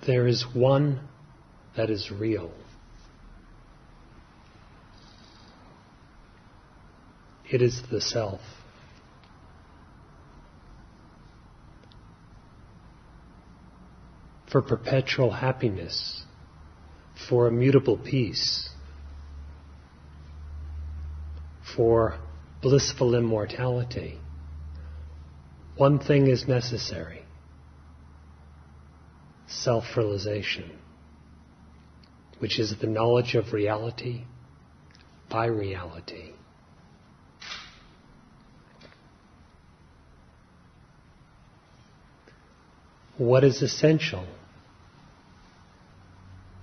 There is one that is real. It is the self. For perpetual happiness, for immutable peace, for blissful immortality, one thing is necessary: self-realization, which is the knowledge of reality by reality. What is essential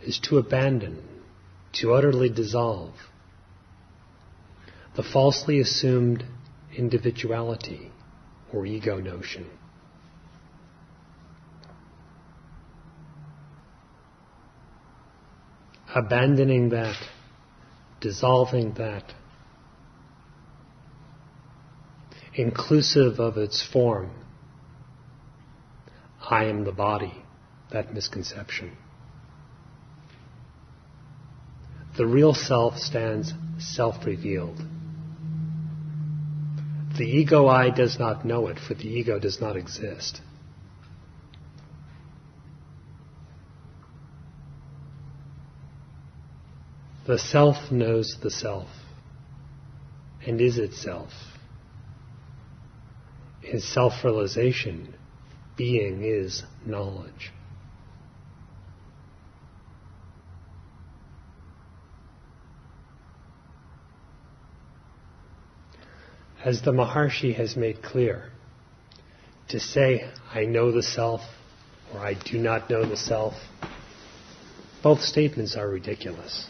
is to abandon, to utterly dissolve the falsely assumed individuality or ego notion. Abandoning that, dissolving that, inclusive of its form, I am the body, that misconception. The real self stands self-revealed. The ego I does not know it, for the ego does not exist. The self knows the self and is itself. In self-realization, being is knowledge. As the Maharshi has made clear, to say, I know the self, or I do not know the self, both statements are ridiculous.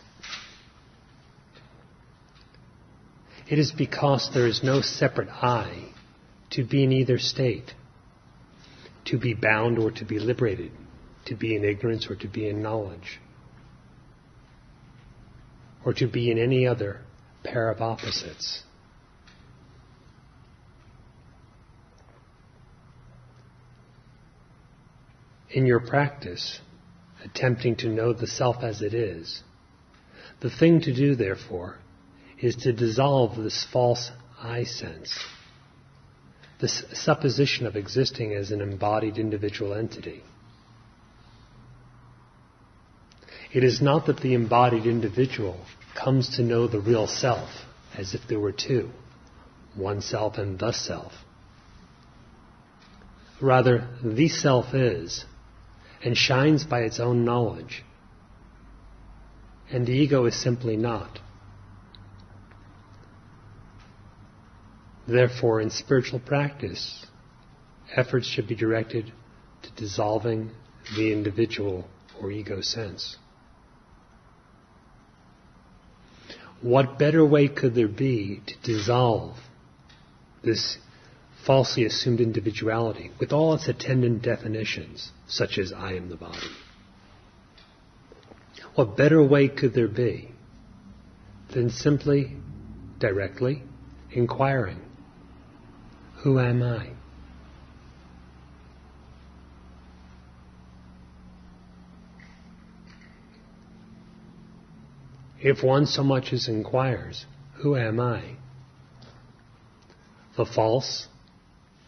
It is because there is no separate I to be in either state, to be bound or to be liberated, to be in ignorance or to be in knowledge, or to be in any other pair of opposites. In your practice, attempting to know the self as it is, the thing to do, therefore, is to dissolve this false I sense, this supposition of existing as an embodied individual entity. It is not that the embodied individual comes to know the real self as if there were two, one self and the self. Rather, the self is, and shines by its own knowledge, and the ego is simply not. Therefore, in spiritual practice, efforts should be directed to dissolving the individual or ego sense. What better way could there be to dissolve this falsely assumed individuality with all its attendant definitions, such as I am the body? What better way could there be than simply, directly, inquiring, who am I? If one so much as inquires, who am I? The false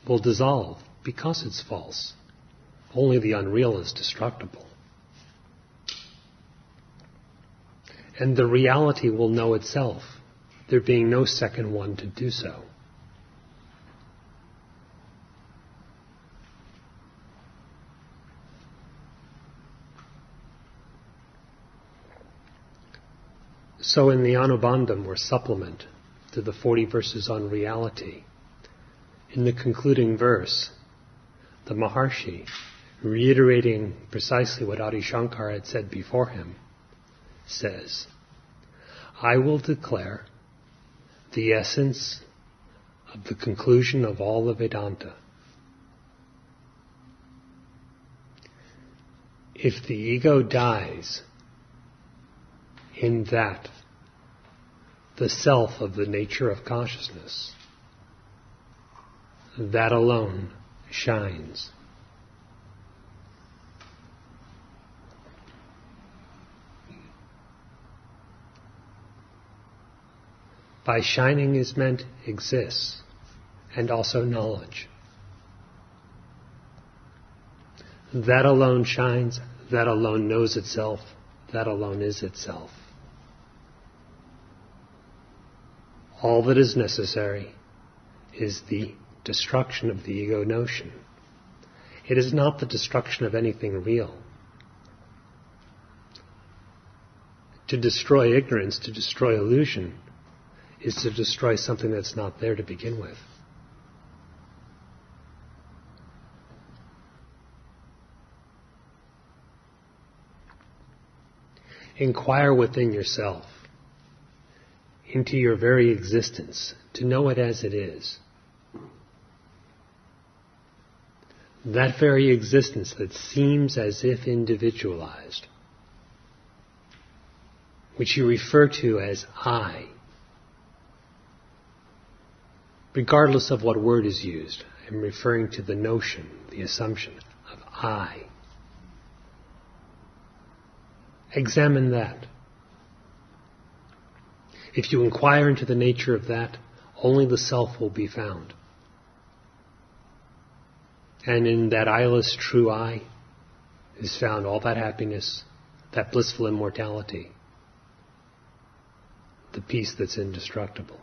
will dissolve because it's false. Only the unreal is destructible. And the reality will know itself, there being no second one to do so. So in the Anubandham, or supplement to the 40 verses on reality, in the concluding verse, the Maharshi, reiterating precisely what Adi Shankar had said before him, says, I will declare the essence of the conclusion of all the Vedanta. If the ego dies in that, the self of the nature of consciousness, that alone shines. By shining is meant exists, and also knowledge. That alone shines, that alone knows itself, that alone is itself. All that is necessary is the destruction of the ego notion. It is not the destruction of anything real. To destroy ignorance, to destroy illusion, is to destroy something that's not there to begin with. Inquire within yourself, into your very existence, to know it as it is. That very existence that seems as if individualized, which you refer to as I, regardless of what word is used. I'm referring to the notion, the assumption of I. Examine that. If you inquire into the nature of that, only the self will be found. And in that eyeless true I is found all that happiness, that blissful immortality, the peace that's indestructible.